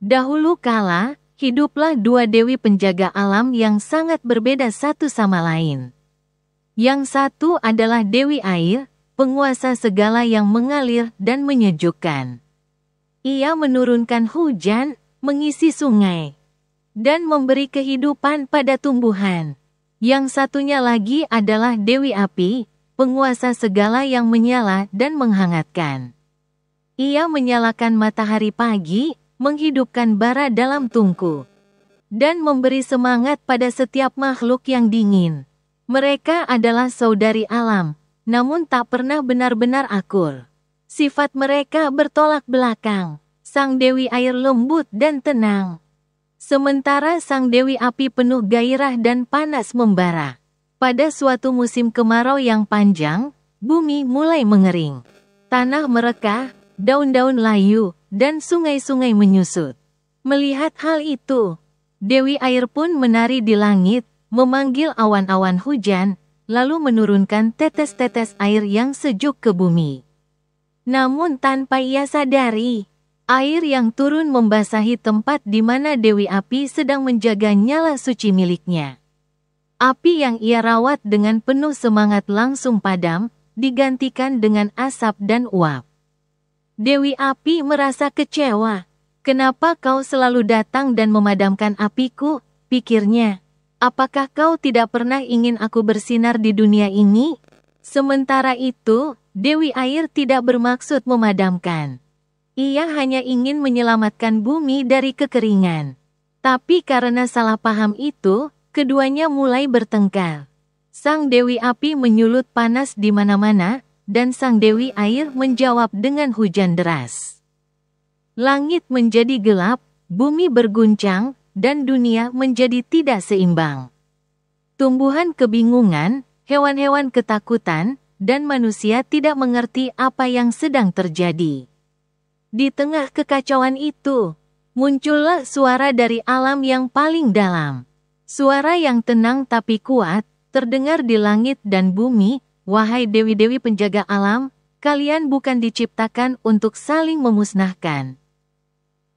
Dahulu kala, hiduplah dua dewi penjaga alam yang sangat berbeda satu sama lain. Yang satu adalah Dewi Air, penguasa segala yang mengalir dan menyejukkan. Ia menurunkan hujan, mengisi sungai, dan memberi kehidupan pada tumbuhan. Yang satunya lagi adalah Dewi Api, penguasa segala yang menyala dan menghangatkan. Ia menyalakan matahari pagi, menghidupkan bara dalam tungku, dan memberi semangat pada setiap makhluk yang dingin. Mereka adalah saudari alam, namun tak pernah benar-benar akur. Sifat mereka bertolak belakang. Sang Dewi Air lembut dan tenang, sementara Sang Dewi Api penuh gairah dan panas membara. Pada suatu musim kemarau yang panjang, bumi mulai mengering. Tanah merekah, daun-daun layu, dan sungai-sungai menyusut. Melihat hal itu, Dewi Air pun menari di langit, memanggil awan-awan hujan, lalu menurunkan tetes-tetes air yang sejuk ke bumi. Namun tanpa ia sadari, air yang turun membasahi tempat di mana Dewi Api sedang menjaga nyala suci miliknya. Api yang ia rawat dengan penuh semangat langsung padam, digantikan dengan asap dan uap. Dewi Api merasa kecewa. "Kenapa kau selalu datang dan memadamkan apiku?" pikirnya. "Apakah kau tidak pernah ingin aku bersinar di dunia ini?" Sementara itu, Dewi Air tidak bermaksud memadamkan. Ia hanya ingin menyelamatkan bumi dari kekeringan. Tapi karena salah paham itu, keduanya mulai bertengkar. Sang Dewi Api menyulut panas di mana-mana, dan Sang Dewi Air menjawab dengan hujan deras. Langit menjadi gelap, bumi berguncang, dan dunia menjadi tidak seimbang. Tumbuhan kebingungan, hewan-hewan ketakutan, dan manusia tidak mengerti apa yang sedang terjadi. Di tengah kekacauan itu, muncullah suara dari alam yang paling dalam. Suara yang tenang tapi kuat, terdengar di langit dan bumi. "Wahai dewi-dewi penjaga alam, kalian bukan diciptakan untuk saling memusnahkan,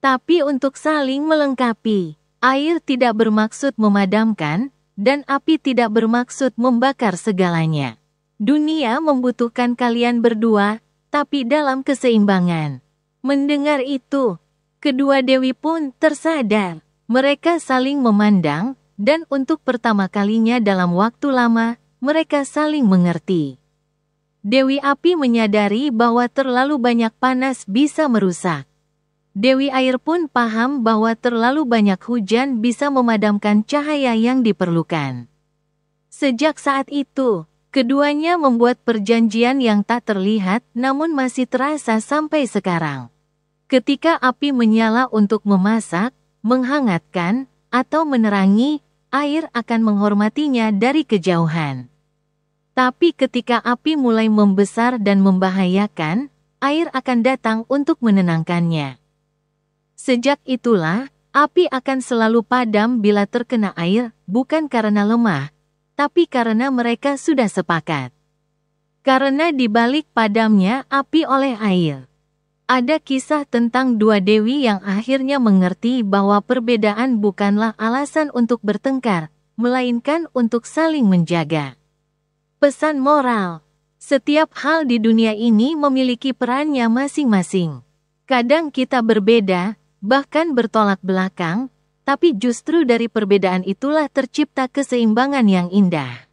tapi untuk saling melengkapi. Air tidak bermaksud memadamkan, dan api tidak bermaksud membakar segalanya. Dunia membutuhkan kalian berdua, tapi dalam keseimbangan." Mendengar itu, kedua dewi pun tersadar. Mereka saling memandang, dan untuk pertama kalinya dalam waktu lama, mereka saling mengerti. Dewi Api menyadari bahwa terlalu banyak panas bisa merusak. Dewi Air pun paham bahwa terlalu banyak hujan bisa memadamkan cahaya yang diperlukan. Sejak saat itu, keduanya membuat perjanjian yang tak terlihat namun masih terasa sampai sekarang. Ketika api menyala untuk memasak, menghangatkan, atau menerangi, air akan menghormatinya dari kejauhan. Tapi ketika api mulai membesar dan membahayakan, air akan datang untuk menenangkannya. Sejak itulah, api akan selalu padam bila terkena air, bukan karena lemah, tapi karena mereka sudah sepakat. Karena di balik padamnya api oleh air, ada kisah tentang dua dewi yang akhirnya mengerti bahwa perbedaan bukanlah alasan untuk bertengkar, melainkan untuk saling menjaga. Pesan moral: setiap hal di dunia ini memiliki perannya masing-masing. Kadang kita berbeda, bahkan bertolak belakang, tapi justru dari perbedaan itulah tercipta keseimbangan yang indah.